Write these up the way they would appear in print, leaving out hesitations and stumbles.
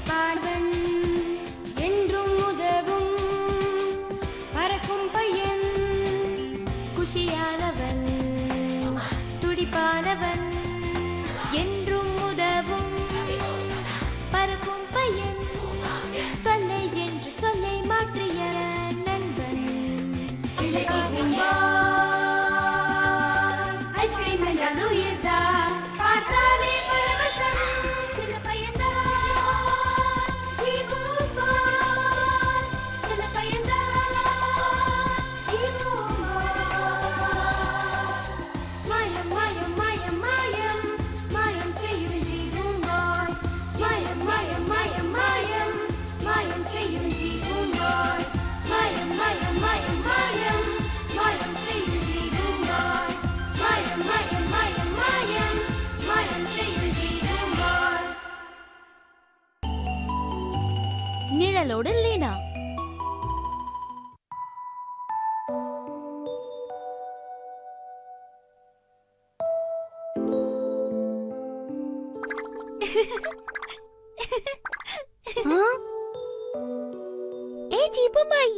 சிரிப்பானவன் என்றும் உதவும் பறக்கும் பையன் குஷியானவன் துடிப்பானவன் என்றும் உதவும் பறக்கும் பையன் தொல்லை என்று சொல்லை மாற்றிய நண்பன் ஐஸ்கிரீம் என்றால் உயிர்தான் பார்த்தாலே பரவசம் சில பையன்தான் சில பையன்தான் மாயம் மாயம் மாயம் மாயம் மாயம் செய்யும் ஜீவன்பாய் மாயம் மாயம் மாயம் மாயம் மாயம் செய்யும் ஜீவன்பாய் மாயம் மாயம் மாயம் மாயம் மாயம் செய்யும் ஜீவன்பாய் மாயம் மாயம் மாயம் மாயம் மாயம் செய்யும் ஜீவன்பாய். நிழலோடு லீனா.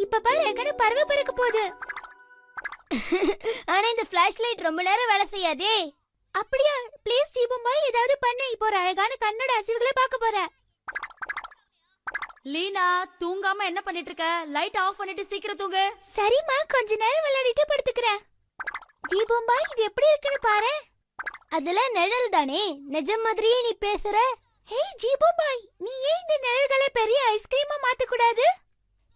இப்ப பாரு எங்கன பறவை பறக்க போகுது. ஆனா இந்த ஃபிளாஷ் லைட் ரொம்ப நேரம் வேலை செய்யாதே. அப்படியா? ப்ளீஸ் ஜீபுமாய் ஏதாவது பண்ணு. இப்போ ஒரு அழகான கண்ணோட அசைவுகளை பார்க்க போற. லீனா தூங்காம என்ன பண்ணிட்டு இருக்க? லைட் ஆஃப் பண்ணிட்டு சீக்கிரம் தூங்கு. சரிம்மா, கொஞ்ச நேரம் விளையாடிட்டு படுத்துக்கிறேன். ஜீபுமாய் இது எப்படி இருக்குன்னு பாரு. அதெல்லாம் நிழல் தானே, நிஜம் மாதிரியே நீ பேசுற. ஹே ஜீபுமாய், நீ ஏன் இந்த நிழல்களை பெரிய ஐஸ்கிரீமா மாத்த கூடாது?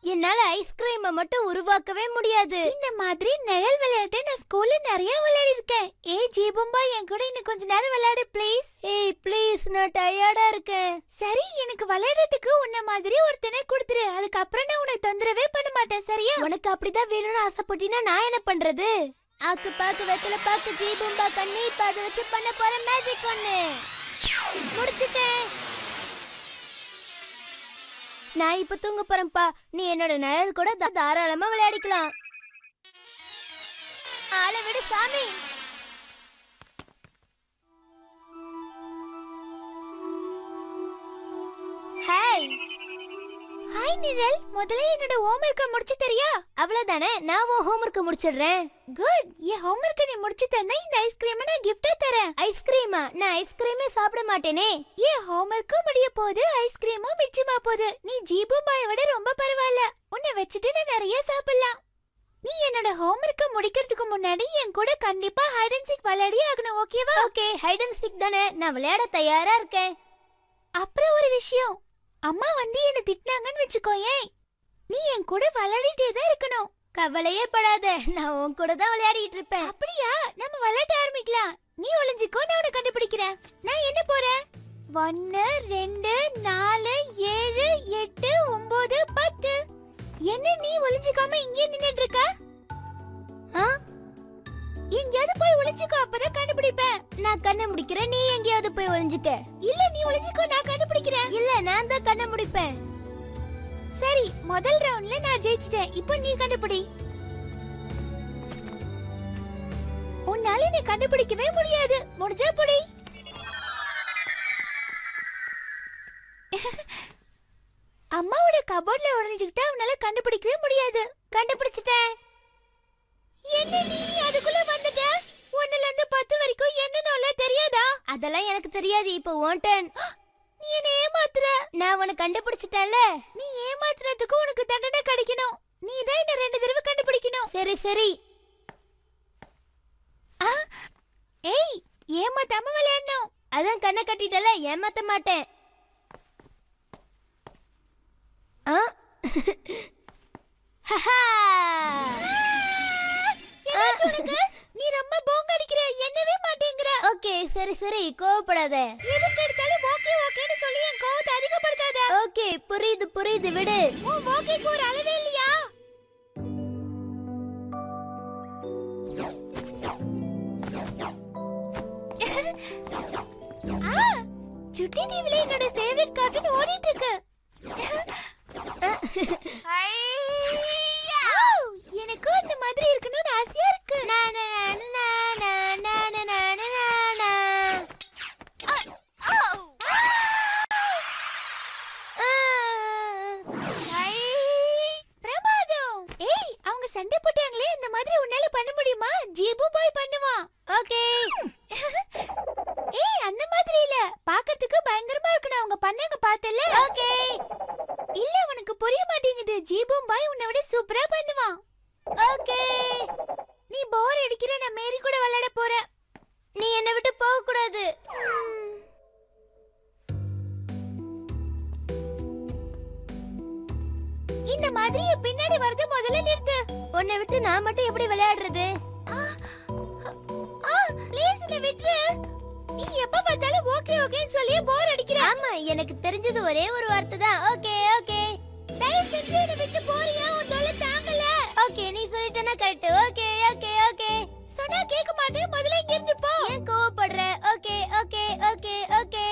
என்னால ஐஸ்கிரீமை மட்டும் உருவாக்கவே முடியாது. இந்த மாதிரி நிழல் விளையாட்டு நான் ஸ்கூல்ல நிறைய விளையாடி இருக்கேன். ஏய் ஜீபுமாய், என் கூட இன்னும் கொஞ்ச நேரம் விளையாடு ப்ளீஸ். ஏய் ப்ளீஸ், நான் டயர்டா இருக்கேன். சரி, எனக்கு விளையாடுறதுக்கு உன்ன மாதிரி ஒருத்தனை கொடுத்துரு. அதுக்கப்புறம் நான் உன்னை தொந்தரவே பண்ண மாட்டேன், சரியா? உனக்கு அப்படிதான் வேணும்னு ஆசைப்பட்டினா நான் என்ன பண்றது? ஆக்கு பாக்கு வெத்தல பாக்கு ஜீபும்பா கண்ணி இப்ப அதை வச்சு பண்ண போற மேஜிக் ஒண்ணு முடிச்சுட்டேன். நான் இப்ப தூங்க போறேன்ப்பா. நீ என்னோட நிழல் கூட தாராளமா விளையாடிக்கலாம். ஆளை விடு சாமி. ஹாய் ஹாய் நிழல், முதல்ல என்னோட ஹோம்வொர்க்க முடிச்சு தரியா? அவ்வளவுதானே, நான் உன் ஹோம்வொர்க்க முடிச்சிடுறேன். குட். என் ஹோம்வொர்க்க நீ முடிச்சு தந்தா இந்த ஐஸ்கிரீமை நான் கிஃப்டா தரேன். ஐஸ்கிரீமா? நான் ஐஸ்கிரீமே சாப்பிட மாட்டேனே. என் ஹோம்வொர்க்கும் முடிய போகுது, ஐஸ்கிரீமும் மிச்சமா போகுது. நீ ஜீபுபாயை விட ரொம்ப பரவாயில்ல. உன்னை வச்சுட்டு நான் நிறைய சாப்பிடலாம். நீ என்னோட ஹோம்வொர்க்க முடிக்கிறதுக்கு முன்னாடி என் கூட கண்டிப்பா ஹைட் அண்ட் சீக் விளையாடி ஆகணும், ஓகேவா? ஓகே, ஹைட் அண்ட் சீக் தானே, நான் விளையாட தயாரா இருக்கேன். அப்புறம் ஒரு விஷயம், அம்மா வந்து என்ன திட்டினாங்கன்னு வச்சுக்கோயேன், நீ என் கூட விளையாடிட்டே தான் இருக்கணும். கவலையே படாத, நான் உன் கூட தான் விளையாடிட்டு இருப்பேன். அப்படியா? நம்ம விளையாட ஆரம்பிக்கலாம். நீ ஒளிஞ்சுக்கோ, நான் உன்னை கண்டுபிடிக்கிறேன். நான் என்ன போறேன்? 1 2 4 7 8 9 10. என்ன நீ ஒளிஞ்சுக்காம இங்கே நின்னுட்டு இருக்க? எங்கயாவது போய் ஒளிஞ்சுக்கோ, அப்பதான் கண்டுபிடிப்பேன். நான் கண்ணை முடிக்கிறேன், நீ எங்கேயாவது போய் ஒளிஞ்சுக்க. இல்ல, நீ ஒளிஞ்சுக்கோ, நான் கண்டுபிடிக்கிறேன். இல்ல, நான் தான் கண்ணை முடிப்பேன். சரி, முதல் ரவுண்ட்ல நான் ஜெயிச்சிட்டேன். இப்போ நீ கண்டுபிடி. உன்னால நீ கண்டுபிடிக்கவே முடியாது. முடிஞ்சா புடி. அம்மாவோட கபோர்ட்ல ஒளிஞ்சுக்கிட்டா அவனால கண்டுபிடிக்கவே முடியாது. கண்டுபிடிச்சிட்டேன். என்ன நீ அதுக்குள்ள வந்துட்ட? 1ல இருந்து 10 வரைக்கும் என்னன்னு தெரியாதா? அதெல்லாம் எனக்கு தெரியாது. இப்போ உன் டர்ன். நீ என்ன ஏமாத்துற. நான் உன்னை கண்டுபிடிச்சிட்டேன்ல. நீ ஏமாத்துறதுக்கு உனக்கு தண்டனை கிடைக்கணும். நீ தான் என்ன 2 தடவை கண்டுபிடிக்கணும். சரி சரி. ஏய், ஏமாத்தாம விளையாடணும். அதான் கண்ணை கட்டிட்டல, ஏமாத்த மாட்டேன். நீ ரொம்ப போங்க அடிக்கிற, என்னவே மாட்டேங்கற. ஓகே, சரி சரி, கோவப்படாத. எதுக்கு எடுத்தாலும் ஓகே ஓகேன்னு சொல்லி என் கோவத்தை அதிகப்படுத்தாத. ஓகே, புரியுது புரியுது, விடு. உன் ஓகேக்கு ஒரு அளவே இல்லையா? சுட்டி டிவில என்னோட ஃபேவரட் கார்ட்டூன் ஓடிட்டு இருக்கு. எனக்கு இந்த மாதிரி இருக்கணும்னு ஆசையா இருக்கு. சண்டை போட்டாங்களே இந்த மாதிரி உன்னால பண்ண முடியுமா? ஜீபு பாய் பண்ணுவான். ஓகே. ஏய் அந்த மாதிரி இல்ல, பார்க்கிறதுக்கு பயங்கரமா இருக்கணும். அவங்க பண்ணாங்க பார்த்தல. ஓகே. இல்ல உனக்கு புரிய மாட்டேங்குது. ஜீபு பாய் உன்னை விட சூப்பரா பண்ணுவான். ஓகே. நீ போர் அடிக்கிற, நான் மேரி கூட விளையாட போறேன். நீ என்னை விட்டு போக கூடாது. இந்த மாதிரி பின்னாடி வரது முதல்ல நிறுத்து. உன்னை விட்டு நான் மட்டும் எப்படி விளையாடுறது? ப்ளீஸ் என்ன விட்டுரு. நீ எப்ப பார்த்தாலும் ஓகே ஓகேன்னு சொல்லி போர் அடிக்கிற. ஆமா, எனக்கு தெரிஞ்சது ஒரே ஒரு வார்த்தை தான். Okay okay. தயவு செஞ்சு என்ன விட்டு போறியா? உன் தொல்லை தாங்கல. ஓகே, நீ சொல்லிட்டேனா கரெக்ட். Okay okay okay. சொன்னா கேட்க மாட்டேன். முதல்ல இங்க இருந்து போ. ஏன் கோவப்படுற? Okay okay okay okay.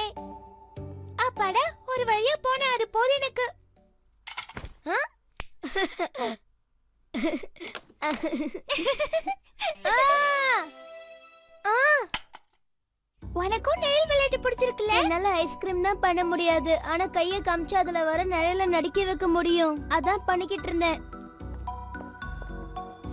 அப்பாடா, ஒரு வழியா போனா அது போதும் எனக்கு. உனக்கும் நிழல் விளையாட்டு பிடிச்சிருக்குல்ல? என்னால ஐஸ்கிரீம் தான் பண்ண முடியாது, ஆனா கைய காமிச்சு அதுல வர நிழல நடிக்க வைக்க முடியும். அதான் பண்ணிக்கிட்டு இருந்தேன்.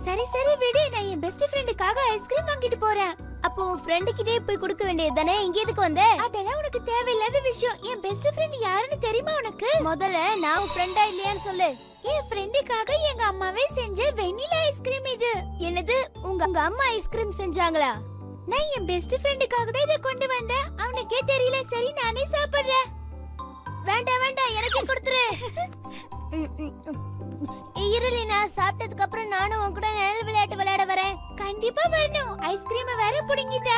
சரி சரி விடு, நான் என் பெஸ்ட் ஃப்ரெண்டுக்காக ஐஸ்கிரீம் வாங்கிட்டு போறேன். அப்போ உன் ஃப்ரெண்டு கிட்டே போய் கொடுக்க வேண்டியது தானே? இங்க எதுக்கு வந்த? அதெல்லாம் உனக்கு தேவையில்லாத விஷயம். என் பெஸ்ட் ஃப்ரெண்ட் யாருன்னு தெரியுமா உனக்கு? முதல்ல நான் உன் ஃப்ரெண்டா இல்லையான்னு சொல்லு. என் ஃப்ரெண்டுக்காக எங்க அம்மாவே செஞ்ச வெண்ணிலா ஐஸ்கிரீம் இது. என்னது? உங்க அம்மா ஐஸ்கிரீம் செஞ்சாங்களா? நான் என் பெஸ்ட் ஃப்ரெண்டுக்காக தான் இத கொண்டு வந்தேன். அவனுக்கே தெரியல. சரி நானே சாப்பிடுறேன். வேண்டாம் வேண்டாம், எனக்கு கொடுத்துரு. இருளி, நான் சாப்பிட்டதுக்கு அப்புறம் நானும் உன் கூட நிழல் விளையாட்டு விளையாட வரேன். கண்டிப்பா வரணும். ஐஸ்கிரீம் வேற புடிங்கிட்ட.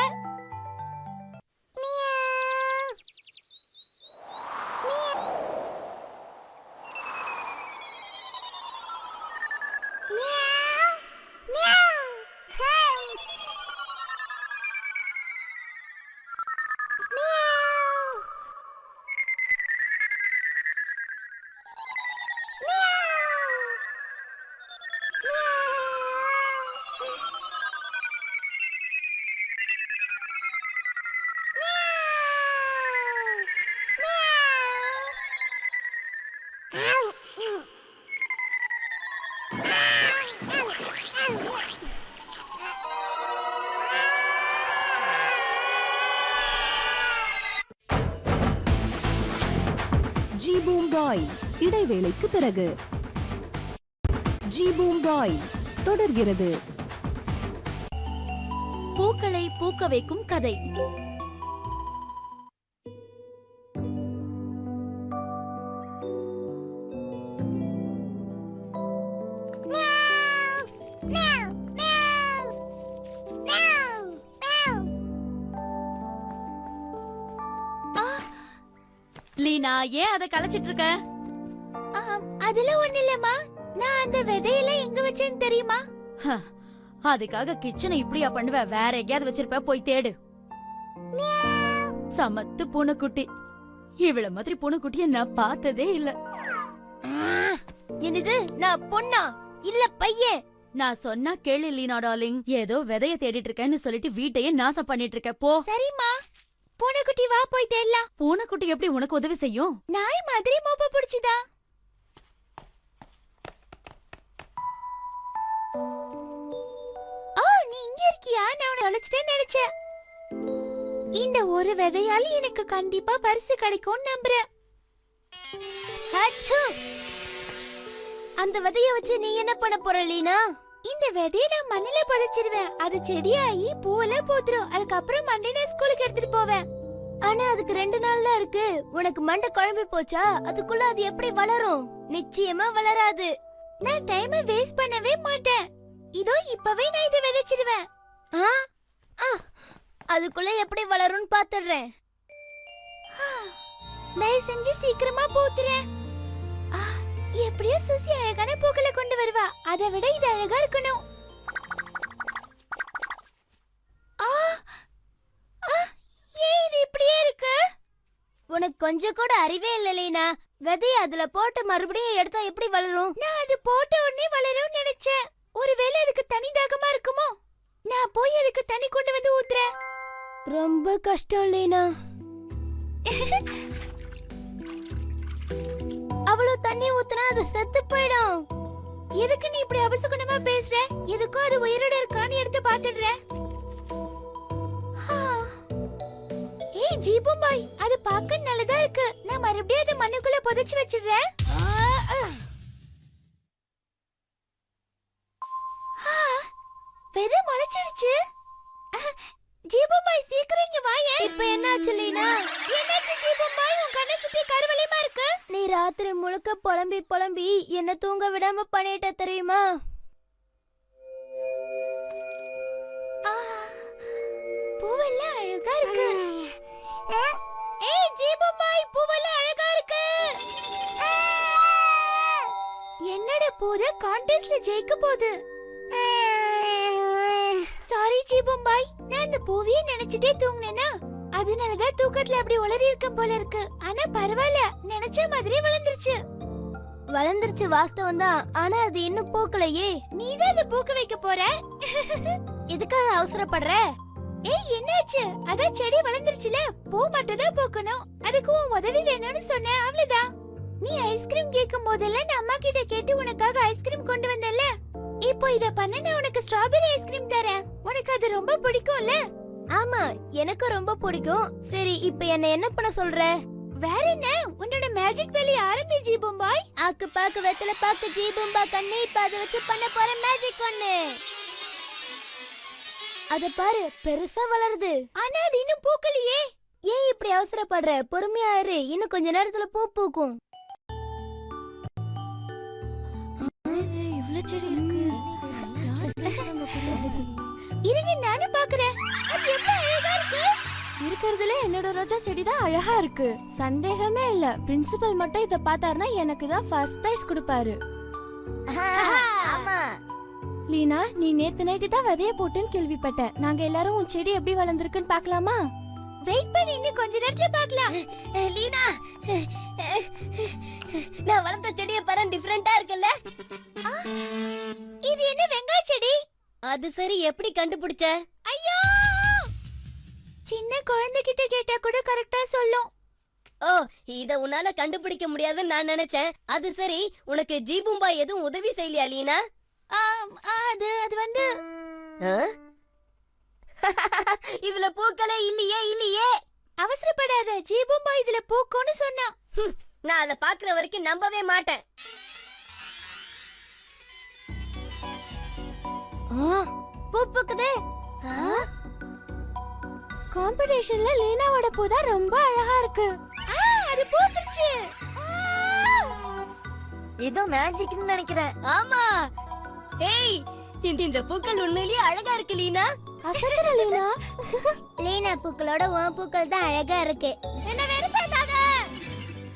ஜி பூம் பாய் இடைவேளைக்கு பிறகு. ஜி பூம் பாய் தொடர்கிறது. பூக்களை பூக்க வைக்கும் கதை. லீனா, ஏன் அத கலச்சிட்டு இருக்க? அதெல்லாம் ஒண்ணு இல்லம்மா. நான் அந்த விதையெல்லாம் எங்க வச்சேன்னு தெரியுமா? அதுக்காக கிச்சனை இப்படியா பண்ணுவ? வேற எங்கயாவது வச்சிருப்ப, போய் தேடு. சமத்து பூனைக்குட்டி. இவள மாதிரி பூனைக்குட்டிய நான் பார்த்ததே இல்ல. என்னது? நான் பொண்ணா இல்ல பையன்? நான் சொன்னா கேளு லீனா டார்லிங். ஏதோ விதைய தேடிட்டு இருக்கேன்னு சொல்லிட்டு வீட்டையே நாசம் பண்ணிட்டு இருக்க. போ. சரிம்மா. பூனைக்குட்டி வா, போய் தேடலாம். பூனைக்குட்டி எப்படி உனக்கு உதவி செய்யும்? நாய் மாதிரி மோப்ப பிடிச்சுதா? நீ இங்க இருக்கியா? நான் உன்னை அழைச்சிட்டேன்னு நினைச்சேன். இந்த ஒரு விதையால எனக்கு கண்டிப்பா பரிசு கிடைக்கும்னு நம்புறேன். அந்த விதைய வச்சு நீ என்ன பண்ண போற லீனா? இந்த விதைய நான் மண்ணில புதைச்சிருவேன். அது செடியாகி பூவெல்லாம் பூத்துரும். அதுக்கப்புறம் மண்டே நான் ஸ்கூலுக்கு எடுத்துட்டு போவேன். ஆனா அதுக்கு 2 நாள் தான் இருக்கு. உனக்கு மண்டை குழம்பி போச்சா? அதுக்குள்ள அது எப்படி வளரும்? நிச்சயமா வளராது. நான் டைமை வேஸ்ட் பண்ணவே மாட்டேன். இதோ இப்பவே நான் இதை விதைச்சிடுவேன். அதுக்குள்ள எப்படி வளரும்னு பாத்துறேன். தயவு செஞ்சு சீக்கிரமா பூத்துறேன். எப்படியோ சுசி அழகான பூக்களை கொண்டு வருவா. அதை விட இது அழகா இருக்கணும். ஏன் இது இப்படியே இருக்கு? உனக்கு கொஞ்சம் கூட அறிவே இல்ல லீனா. விதைய அதுல போட்டு மறுபடியும் எடுத்தா எப்படி வளரும்? நான் அது போட்ட உடனே வளரும்னு நினைச்சேன். ஒருவேளை அதுக்கு தனி தாகமா இருக்குமோ? நான் போய் அதுக்கு தண்ணி கொண்டு வந்து ஊத்துறேன். ரொம்ப கஷ்டம் லீனா. அவ்வளவு தண்ணி ஊத்துனா அது செத்து போயிடும். எதுக்கு நீ இப்படி அபசகுணமா பேசுற? எதுக்கும் அது உயிரோட இருக்கான்னு எடுத்து பாத்துடுறேன். ஏய் ஜீபும்பாய், அது பார்க்க நல்லதா இருக்கு. நான் மறுபடியும் அதை மண்ணுக்குள்ள புதைச்சு வச்சிடுறேன். பெரு முளைச்சிடுச்சு. ஜீபும்பாய் சீக்கிரம் இங்க வாயே. இப்ப என்னாச்சு லீனா? என்னாச்சு ஜீபும்பாய்? உன் கண்ணை சுத்தி கருவளையமா இருக்கு. நீ ராத்திரி முழுக்க புலம்பி புலம்பி என்ன தூங்க விடாம பண்ணிட்ட தெரியுமா? பூவெல்லாம் அழகா இருக்கு. ஏய் ஜீபும்பாய், பூவெல்லாம் அழகா இருக்கு. என்னடா போது கான்டெஸ்ட்ல ஜெயிக்க போகுது. சாரி ஜீபும்பாய், நான் இந்த பூவியை நினைச்சிட்டே தூங்குனேனா, அதனாலதான் தூக்கத்துல அப்படி உளறி இருக்க போல இருக்கு. ஆனா பரவாயில்ல, நினைச்ச மாதிரி வளர்ந்துருச்சு. வளர்ந்துருச்சு வாஸ்தவம் தான், ஆனா அது இன்னும் பூக்கலையே. நீதான் அதை பூக்க வைக்க போற. எதுக்காக அவசரப்படுற? ஏய் என்னாச்சு? அதான் செடி வளர்ந்துருச்சுல, பூ மட்டும் தான் பூக்கணும். அதுக்கு உன் உதவி வேணும்னு சொன்னேன், அவ்வளவுதான். நீ ஐஸ்கிரீம் கேட்கும் போதெல்லாம் நான் அம்மா கிட்ட கேட்டு உனக்காக ஐஸ்கிரீம் கொண்டு வந்தேன்ல. இப்போ இத பண்ண நான் உனக்கு ஸ்ட்ராபெரி ஐஸ்கிரீம் தரேன். உனக்கு அது ரொம்ப பிடிக்கும்ல? ஆமா, எனக்கு ரொம்ப பிடிக்கும். சரி, இப்ப என்ன பண்ண சொல்ற? வேற என்ன, உன்னோட மேஜிக் வேலைய ஆரம்பி ஜீபும்பாய். ஆக்கு பாக்கு வெத்தல பாக்கு ஜீபும்பா கண்ணே, இப்ப அதை வச்சு பண்ண போற மேஜிக் ஒண்ணு. அத பாரு, பெருசா வளருது. ஆனா அது இன்னும் பூக்கலையே. ஏன் இப்படி அவசரப்படுற? பொறுமையா இரு, இன்னும் கொஞ்ச நேரத்துல பூ பூக்கும். இவ்ளோ செடி இருக்கு. இருங்க நானும் பாக்குறேன். அது எவ்வளவு அழகா இருக்கு. இருக்கிறதுல என்னோட ரோஜா செடி தான் அழகா இருக்கு. சந்தேகமே இல்ல, பிரின்சிபல் மட்டும் இத பார்த்தாருன்னா எனக்கு தான் ஃபர்ஸ்ட் பிரைஸ் கொடுப்பாரு. ஆமா லீனா, நீ நேத்து நைட்டு தான் விதைய போட்டுன்னு கேள்விப்பட்டேன். நாங்க எல்லாரும் உன் செடி எப்படி வளர்ந்துருக்குன்னு பார்க்கலாமா? வெயிட் பண்ணி இன்னும் கொஞ்ச நேரத்துல பார்க்கலாம். லீனா, நான் வளர்த்த செடிய பாரு, டிஃபரெண்டா இருக்குல்ல? இது என்ன வெங்காய செடி? அது சரி, எப்படி கண்டுபிடிச்ச? ஐயோ, சின்ன குழந்தைகிட்ட கேட்டா கூட கரெக்டா சொல்லும். ஓ, இத உன்னால கண்டுபிடிக்க முடியாதுன்னு நான் நினைச்சேன். அது சரி, உனக்கு ஜீபும்பா எதுவும் உதவி செய்யலையா லீனா? அது வந்து இதுல பூக்களே இல்லையே. அவசரப்படாத, ஜீபும்பா இதுல பூக்கும்னு சொன்னா. நான் அத பாக்குற வரைக்கும் நம்பவே மாட்டேன். பூ பூக்குது. காம்படிஷன்ல லீனாவோட பூ தான் ரொம்ப அழகா இருக்கு. அது பூத்துருச்சு. ஏதோ மேஜிக்னு நினைக்கிறேன். ஆமா. ஏய், இந்த பூக்கள் உண்மையிலேயே அழகா இருக்கு லீனா. அசத்துற லீனா. லீனா, பூக்களோட உன் பூக்கள் தான் அழகா இருக்கு. என்ன வெறுப்பேத்தாத.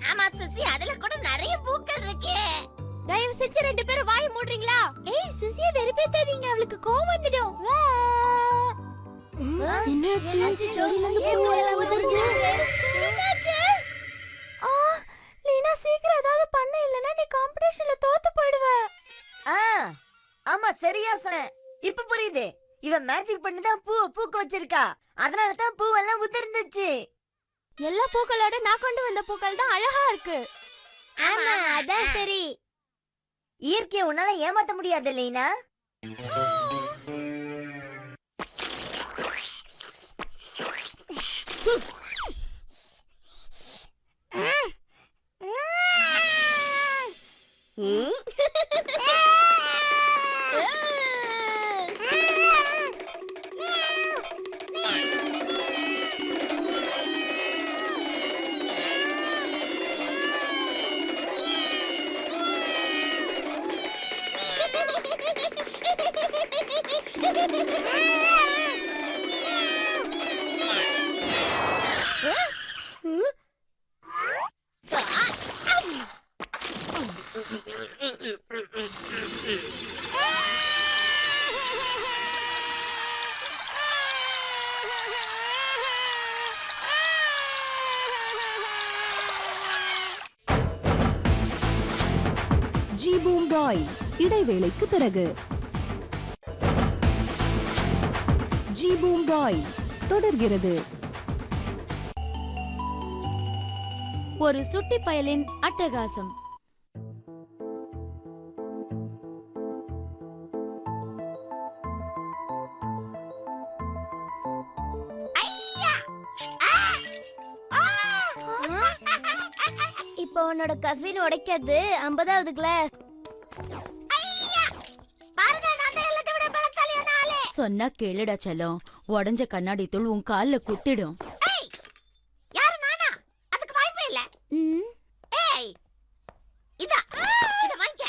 ஆமா சுசி, அதுல கூட நிறைய பூக்கள் இருக்கு. தயவு செஞ்சு ரெண்டு பேரும் வாய் மூடுறீங்களா? ஏய் சுசியை வெறுப்பேத்தாதீங்க, அவளுக்கு கோவம் வந்துடும். என்னாச்சு? லீனா, சீக்கிரம் ஏதாவது பண்ண, இல்லனா நீ காம்படிஷன்ல தோத்து போய்டுவ. ஆமா, சரியா சொன்ன. இப்ப புரியுது. இவன் மேஜிக் பண்ணி தான் பூ பூக்க வச்சிருக்கா. அதனால தான் பூவெல்லாம் உதிர்ந்துச்சு. எல்லா பூக்களோட நான் கொண்டு வந்த பூக்கள் தான் அழகா இருக்கு. ஆமா, அதான் சரி. இயற்கையை உன்னால ஏமாத்த முடியாது லீனா. ஜீபூம் பாய் இடைவேளைக்கு பிறகு. ஜீபூம் பாய் தொடர்கிறது. ஒரு சுட்டி பயலின் அட்டகாசம். இப்போ உன்னோட கசின் உடைக்கிறது 50வது கிளாஸ். சொன்னா கேளுடா செல்லம், உடஞ்ச கண்ணாடி தூள் உன் கால்ல குத்திடும். யாரு நானா? அதுக்கு வாய்ப்பே இல்ல. ஏய் இதா இத வாங்க.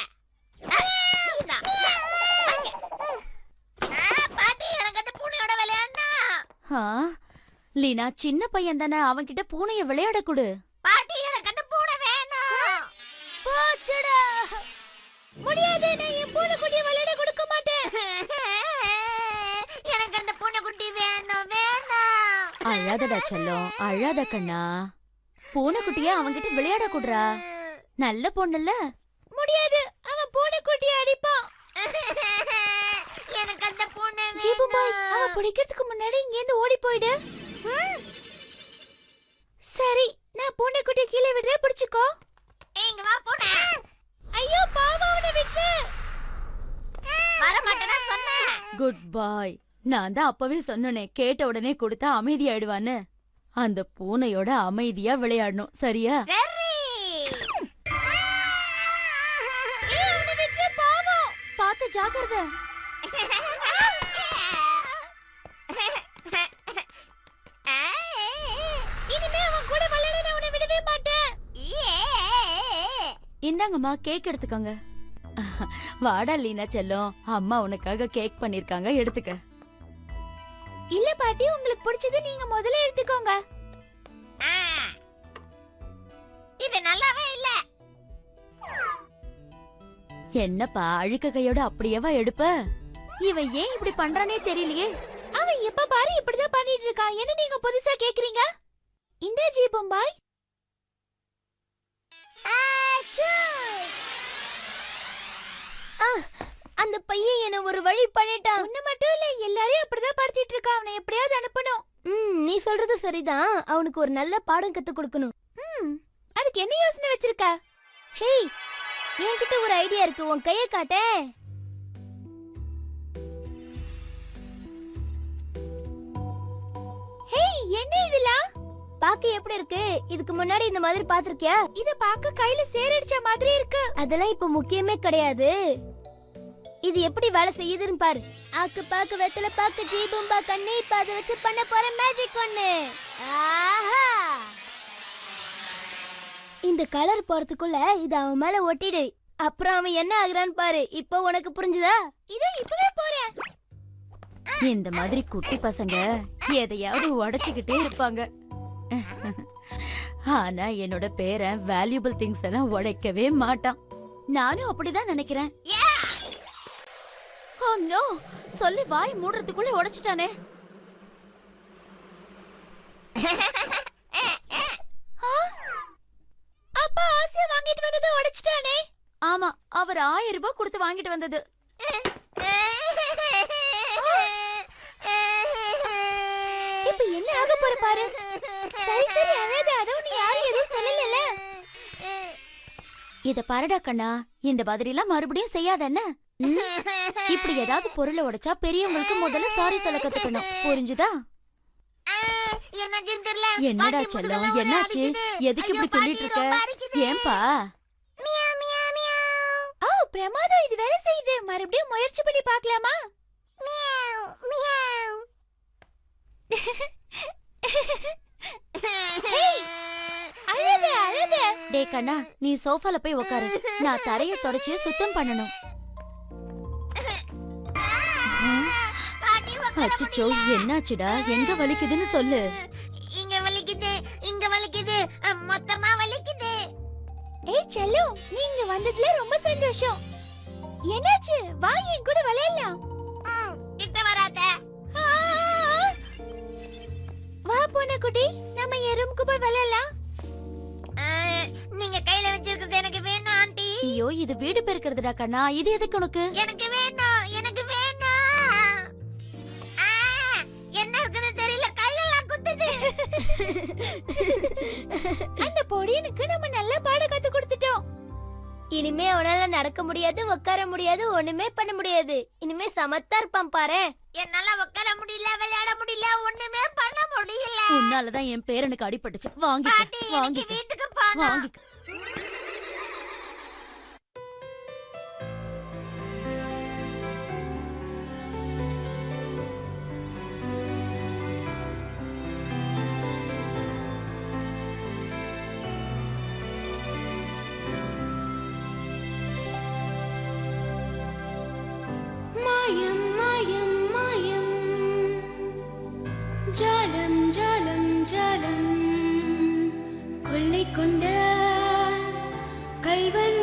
இதா வாங்க. பாட்டி எனக்கு அந்த பூனையோட விளையாடனா. லீனா சின்ன பையன் தானே, அவன்கிட்ட பூனைய விளையாட கொடு. பாட்டி எனக்கு அந்த பூனை வேணும். போச்சுடா. முடியாது, நான் என் பூனைக்குட்டியை விளையாட கொடுக்க மாட்டேன். எனக்கு அந்த பூனைக்குட்டி வேணும் வேணும். அழாதடா செல்லம், அழாத கண்ணா. பூனைக்குட்டிய அவன்கிட்ட விளையாட கொடுறா. நல்ல பொண்ணுல்ல. முடியாது, அவன் பூனைக்குட்டியை அடிப்பான். எனக்கு அந்த பூனை ஜீபு பாய், வேணும். அவன் பிடிக்கிறதுக்கு முன்னாடி இங்க இருந்து ஓடி போயிடு. சரி, நான் பூனைக்குட்டியை கீழே விடுறேன், பிடிச்சுக்கோ. இங்க வா பூனை. ஐயோ பாவம், அவனை விட்டு. வர மாட்டேனா சொன்னேன். குட் பாய். நான் தான் அப்பவே சொன்னனே, கேட்ட உடனே கொடுத்தா அமைதியாயிடுவான்னு. அந்த பூனையோட அமைதியா விளையாடணும், சரியா? சரி. ஏய், அவனை விட்டு, பாவம். பார்த்து ஜாக்கிரதை. இனிமே அவன் கூட விளையாட நான் உன்னை விடவே மாட்டேன். இந்தாங்கம்மா, கேக் எடுத்துக்கோங்க. வாடா லீனா செல்லம், அம்மா உனக்காக கேக் பண்ணிருக்காங்க, எடுத்துக்க. இல்ல பாட்டி, உங்களுக்கு பிடிச்சது நீங்க முதல்ல எடுத்துக்கோங்க. இது நல்லாவே இல்ல. என்னப்பா அழுக்க கையோட அப்படியேவா எடுப்ப? இவன் ஏன் இப்படி பண்றானே தெரியலையே. அவன் எப்ப பாரு இப்படிதான் பண்ணிட்டு இருக்கான். என்ன நீங்க புதுசா கேக்குறீங்க? இந்த ஜீபம் பாய். அந்த பையன் என்ன ஒரு வழி பண்ணிட்டான். உன்னை மட்டும் இல்ல, எல்லாரையும் அப்படிதான் படுத்திட்டு இருக்கான். அவனை எப்படியாவது அனுப்பணும். நீ சொல்றது சரிதான். அவனுக்கு ஒரு நல்ல பாடம் கத்து கொடுக்கணும். அதுக்கு என்ன யோசனை வச்சிருக்க? ஹேய், என்கிட்ட ஒரு ஐடியா இருக்கு. உன் கையை காட்டே. ஹேய், என்ன இதெல்லாம்? பாக்க எப்படி இருக்கு? இதுக்கு முன்னாடி இந்த மாதிரி பாத்திருக்கியா? இத பாக்க கையில சேரடிச்ச மாதிரி இருக்கு. அதெல்லாம் இப்ப முக்கியமே கிடையாது. இது எப்படி வேலை செய்யுதுன்னு பாரு. ஆக்கு பாக்கு வெத்தல பாக்கு ஜீபும்பா கண்ணே, இப்ப அதை வச்சு பண்ண போற மேஜிக் ஒண்ணு. ஆஹா, இந்த கலர் போறதுக்குள்ள இது அவன் மேல ஒட்டிடு. அப்புறம் அவன் என்ன ஆகுறான்னு பாரு. இப்போ உனக்கு புரிஞ்சுதா? இதோ இப்பவே போறேன். இந்த மாதிரி குட்டி பசங்க எதையாவது உடைச்சுக்கிட்டே இருப்பாங்க. ஆனா என்னோட பேரன் வேல்யூபிள் திங்ஸ் எல்லாம் உடைக்கவே மாட்டான். நானும் அப்படிதான் நினைக்கிறேன். Oh no! சொல்லி வாய் மூடுறதுக்குள்ள உடைச்சிட்டானே. அப்பா ஆசையா வாங்கிட்டு வந்ததை உடைச்சிட்டானே. ஆமா, அவர் 1000 ரூபாய் கொடுத்து வாங்கிட்டு வந்தது. இப்ப என்ன ஆக போற பாரு. சரி சரி, அழாத. அதுவும் நீ யாரும் எதுவும் சொல்லல. இத பாருடா கண்ணா, இந்த மாதிரி எல்லாம் மறுபடியும் செய்யாத என்ன. இப்படி ஏதாவது பொருளை உடைச்சா பெரியவங்களுக்கு முதல்ல சாரி சொல்ல கத்துக்கணும், புரிஞ்சுதா? என்னடா செல்லம், என்னாச்சு? எதுக்கு இப்படி துள்ளிட்டு இருக்க? ஏன்பா? பிரமாதம், இது வேலை செய்யுது. மறுபடியும் முயற்சி பண்ணி பார்க்கலாமா? அழாத அழாத. டே கண்ணா, நீ சோஃபால போய் உட்காரு. நான் தரைய தொடச்சு சுத்தம் பண்ணணும். அச்சச்சோ, என்னாச்சுடா? எங்க வலிக்குதுன்னு சொல்லு. இங்க வலிக்குது, இங்க வலிக்குது, மொத்தமா வலிக்குது. ஏய் செல்லு, நீ இங்க வந்ததுல ரொம்ப சந்தோஷம். என்னாச்சு? வா என் கூட விளையாடலாம். கிட்ட வராத. வா பூனைக்குட்டி, நம்ம என் ரூமுக்கு போய் விளையாடலாம். நீங்க கையில வச்சிருக்கிறது எனக்கு வேணும் ஆண்டி. ஐயோ, இது வீடு பெருக்கிறதுடா கண்ணா. இது எதுக்கு உனக்கு? எனக்கு வேணும், எனக்கு வேணும். என்ன இருக்குன்னு தெரியல, கையெல்லாம் குத்துது. அந்த பொடியனுக்கு நம்ம நல்ல பாடம் கத்து கொடுத்துட்டோம். இனிமே அவனால நடக்க முடியாது, உட்கார முடியாது, ஒண்ணுமே பண்ண முடியாது. இனிமே சமத்தா இருப்பான் பாரு. என்னால உட்கார முடியல, விளையாட முடியல, ஒண்ணுமே பண்ண முடியல. உன்னாலதான் என் பேரனுக்கு அடிபட்டுச்சு. வாங்கிக்க, பாட்டி, எனக்கு வாங்கிக்க, வீட்டுக்கு போகணும். வாங்கிக்க. மாயம் மாயம் மாயம் ஜாலம் ஜாலம் ஜாலம் கொள்ளை கொண்ட கல்வன்